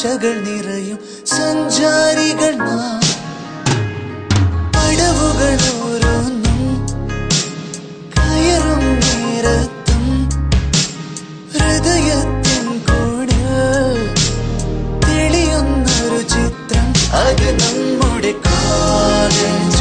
ആശകൾ നിറയും സഞ്ചാരികൾ നാം. പടവുകൾ ഓരോന്നും കയറും നേരത്തും ഹൃദയത്തിൻ കൂടെ തെളിയുന്നൊരു ചിത്രം. അത് നമ്മുടെ കോളേജ്.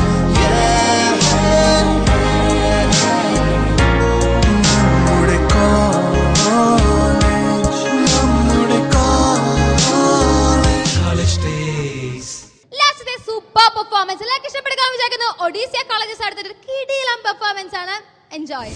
പെർഫോമൻസ് എല്ലാവർക്കും ഇഷ്ടപ്പെടുക്കാൻ വിചാരിക്കുന്നു. ഒഡീസിയ കോളേജസ് അടുത്തൊരു കിടിലം പെർഫോമൻസ് ആണ്. എൻജോയ്.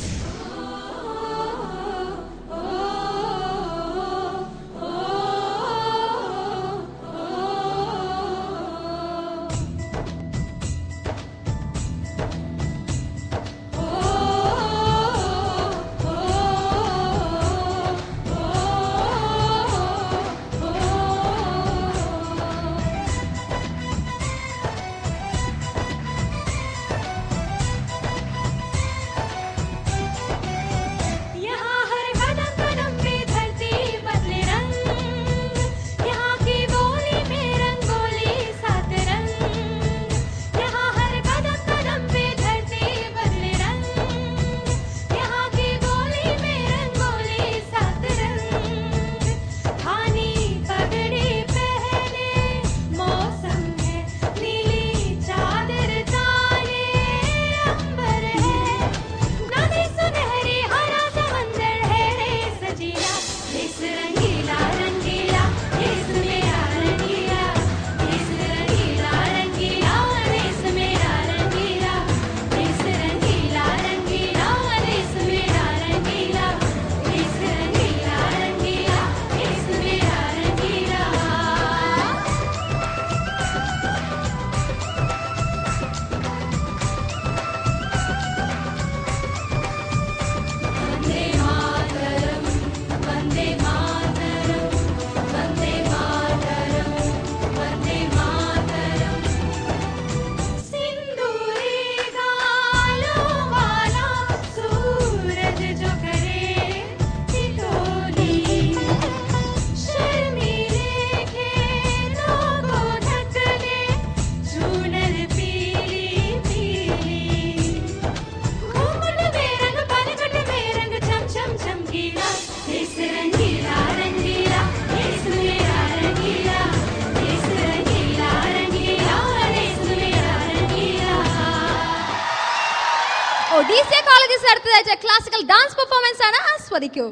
ഒഡീസിയ കോളേജസ് അടുത്തതായിട്ട് ക്ലാസിക്കൽ ഡാൻസ് പെർഫോമൻസ് ആണ്. ആസ്വദിക്കൂ.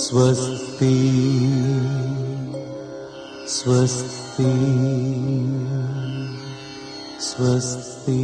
സ്വസ്തി സ്വസ്തി സ്വസ്തി.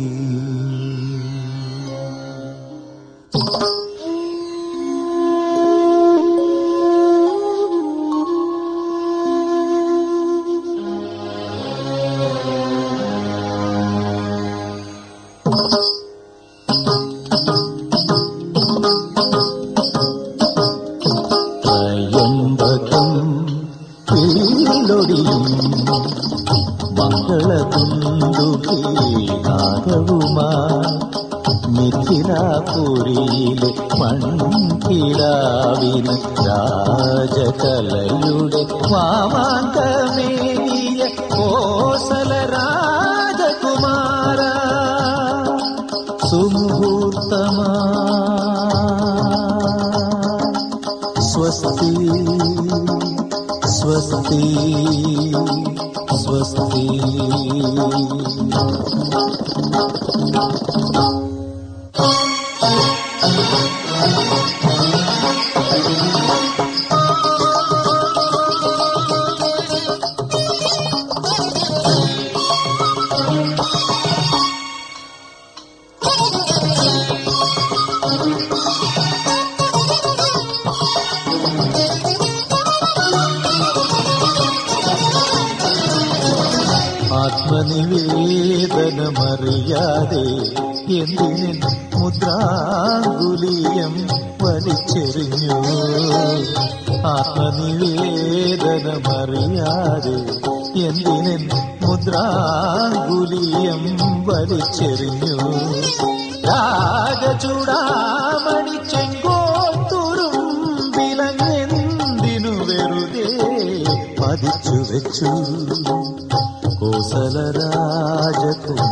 മിഥിലാപുരിയിലെ മൺകിടാവിന് രാജകലയുടെ മാമാങ്കമേകിയ കോസല രാജകുമാര സുമുഹൂർത്തമാ സ്വസ്തി സ്വസ്തി സ്വസ്തി. ആത്മനിവേദനമറിയാതെ എന്തിന് മുദ്രാങ്കുലീയം വലിച്ചെറിഞ്ഞു. ആത്മനിവേദനമറിയാതെ എന്തിന് മുദ്രാങ്കുലീയം വലിച്ചെറിഞ്ഞു. രാഗചൂടാമണി ചെങ്കോട്ടുറും വിലങ്ങെന്തിനു വെറുതെ പതിച്ചു വെച്ചു കോസല രാജകുമാര.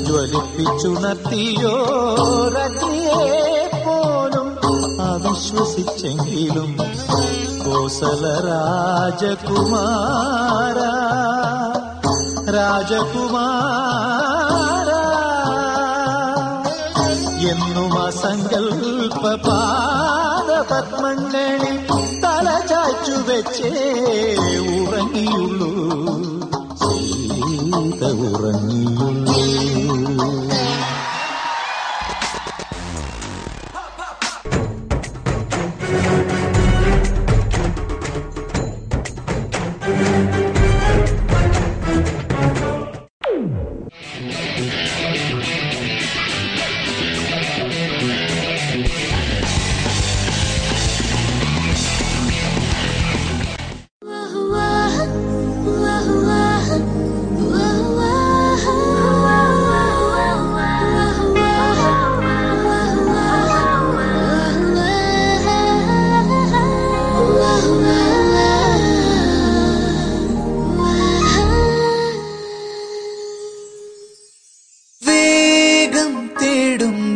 ജ്വലിപ്പിച്ചുണർത്തിയോരഗ്നിയെ പോലും അവിശ്വസിച്ചെങ്കിലും കോസല രാജകുമാര രാജകുമാര എന്നും അസങ്കൽപ്പ പാദപത്മങ്ങളിൽ തല ചാച്ചു വെച്ചേ ഉറങ്ങിയുള്ളൂ സീത ഉറങ്ങിയുള്ളൂ.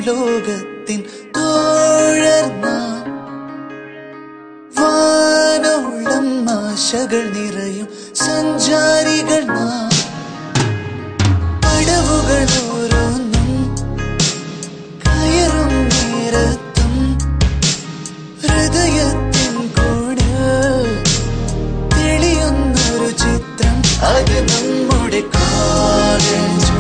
ലോകത്തിൻ തോഴർന്ന വാനോളം ആശകൾ നിറയും സഞ്ചാരികൾ നാം. പടവുകൾ ഓരോന്നും കയറും നേരത്തും ഹൃദയത്തിൻ കൂട് തെളിയുന്നൊരു ചിത്രം അത് നമ്മുടെ കോളേജ്.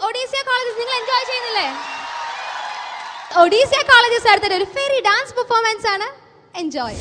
ഒഡീസിയ കോളേജസ് നിങ്ങൾ എൻജോയ് ചെയ്യുന്നില്ലേ? ഒഡീസിയ കോളേജസ് അടുത്തൊരു ഒരു ഫെറി ഡാൻസ് പെർഫോമൻസ് ആണ്. എൻജോയ്.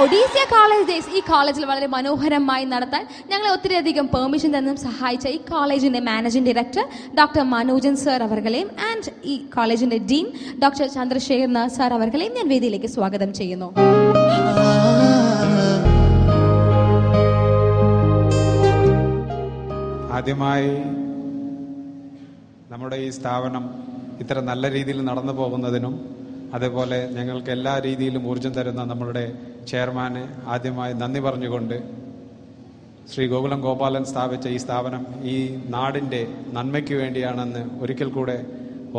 ഒഡീസിയ കോളേജ് ഡേയ്സ് ഈ കോളേജിൽ വളരെ മനോഹരമായി നടത്താൻ ഞങ്ങളെ ഒത്തിരിയധികം പെർമിഷൻ തന്നും സഹായിച്ച ഈ കോളേജിന്റെ managing director doctor Manojan sir അവർകളെയും ആൻഡ് ഈ കോളേജിന്റെ ഡീൻ ഡോക്ടർ ചന്ദ്രശേഖർ സർ അവർകളെയും ഞാൻ വേദിയിലേക്ക് സ്വാഗതം ചെയ്യുന്നു. ആദ്യമായി നമ്മുടെ ഈ സ്ഥാപനം ഇത്ര നല്ല രീതിയിൽ നടന്നു പോകുന്നതിനും അതേപോലെ ഞങ്ങൾക്ക് എല്ലാ രീതിയിലും ഊർജം തരുന്ന നമ്മളുടെ ചെയർമാന് ആദ്യമായി നന്ദി പറഞ്ഞുകൊണ്ട് ശ്രീ ഗോകുലം ഗോപാലൻ സ്ഥാപിച്ച ഈ സ്ഥാപനം ഈ നാടിൻ്റെ നന്മയ്ക്ക് വേണ്ടിയാണെന്ന് ഒരിക്കൽ കൂടെ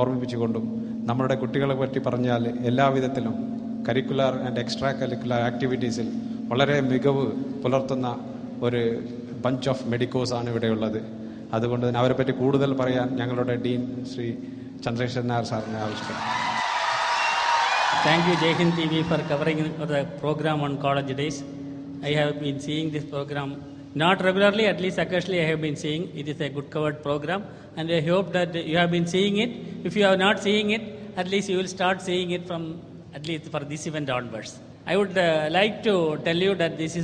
ഓർമ്മിപ്പിച്ചുകൊണ്ടും നമ്മളുടെ കുട്ടികളെ പറ്റി പറഞ്ഞാൽ എല്ലാവിധത്തിലും കരിക്കുലർ ആൻഡ് എക്സ്ട്രാ കരിക്കുലർ ആക്ടിവിറ്റീസിൽ വളരെ മികവ് പുലർത്തുന്ന ഒരു ബഞ്ച് ഓഫ് മെഡിക്കോസ് ആണ് ഇവിടെയുള്ളത്. അതുകൊണ്ട് തന്നെ അവരെ പറ്റി കൂടുതൽ പറയാൻ ഞങ്ങളുടെ ഡീൻ ശ്രീ ചന്ദ്രശേഖർ നായർ സാറിനെ ആവശ്യപ്പെടും. Thank you, Jai Hind TV, for covering the program on college days. I have been seeing this program not regularly, at least occasionally I have been seeing. It is a good covered program, and I hope that you have been seeing it. If you are not seeing it, at least you will start seeing it from at least for this event onwards. I would like to tell you that this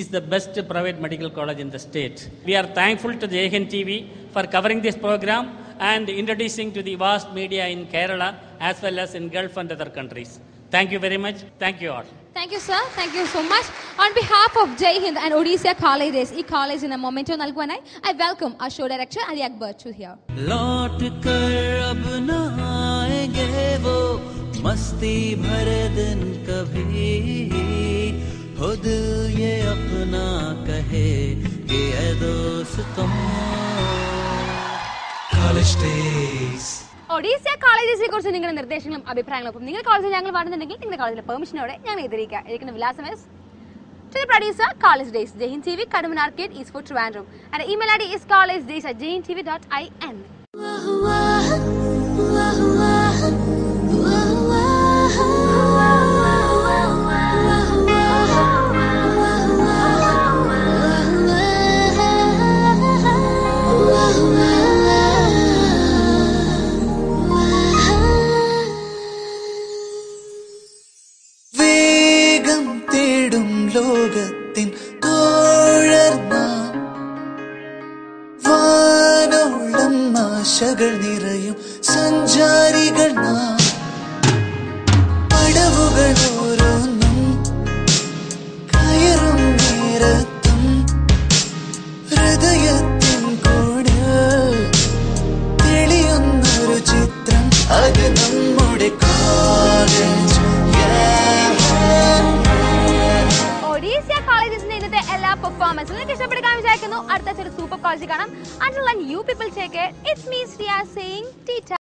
is the best private medical college in the state. We are thankful to Jai Hind TV for covering this program and introducing to the vast media in Kerala as well as in Gulf and other countries. Thank you very much. Thank you all. Thank you, sir. Thank you so much. On behalf of Jai Hind and Odisha College Days, ഈ കോളേജിന് memento നൽകുവാനായി I welcome our show director Ali Akbar to here. लौट कर अब न आएंगे वो मस्ती भरे दिन कभी खुद ये अपना कहे कि ऐ दोस्तों college days. ഒഡീസിയ കോളേജസിനെ കുറിച്ച് നിങ്ങളുടെ നിർദ്ദേശങ്ങളും അഭിപ്രായങ്ങളും ഒപ്പം നിങ്ങൾ കോളേജിൽ ഞങ്ങൾ വരുന്നുണ്ടെങ്കിൽ നിങ്ങളുടെ കോളേജിലെ പെർമിഷനോടെ ഞങ്ങൾ എതിരിക്കുന്ന വിലാസം to the producer College Days, Jai Hind TV, Kadamar Arcade, East Fort Trivandrum, and the email ID is collegedays@jaihindtv.in. ലോകത്തിൻ തോഴർ നാം വാനോളം ആശകൾ നിറയും സഞ്ചാരികൾ നാം പടവുകൾ ഓരോന്നും കയറും നേരത്തും ഹൃദയത്തിൻ കൂടെ തെളിയുന്നൊരു ചിത്രം അത് നമ്മുടെ കോളേജ്. ഒഡീസിയ കോളേജസിന്റെ ഇന്നത്തെ എല്ലാ പെർഫോമൻസും നിങ്ങൾക്ക് ഇഷ്ടപ്പെടുക്കാൻ വിചാരിക്കുന്നു. അടുത്ത സൂപ്പർ കോളേജ് കാണാം. Until then, you people take care. It's me, Shriya, saying tea time.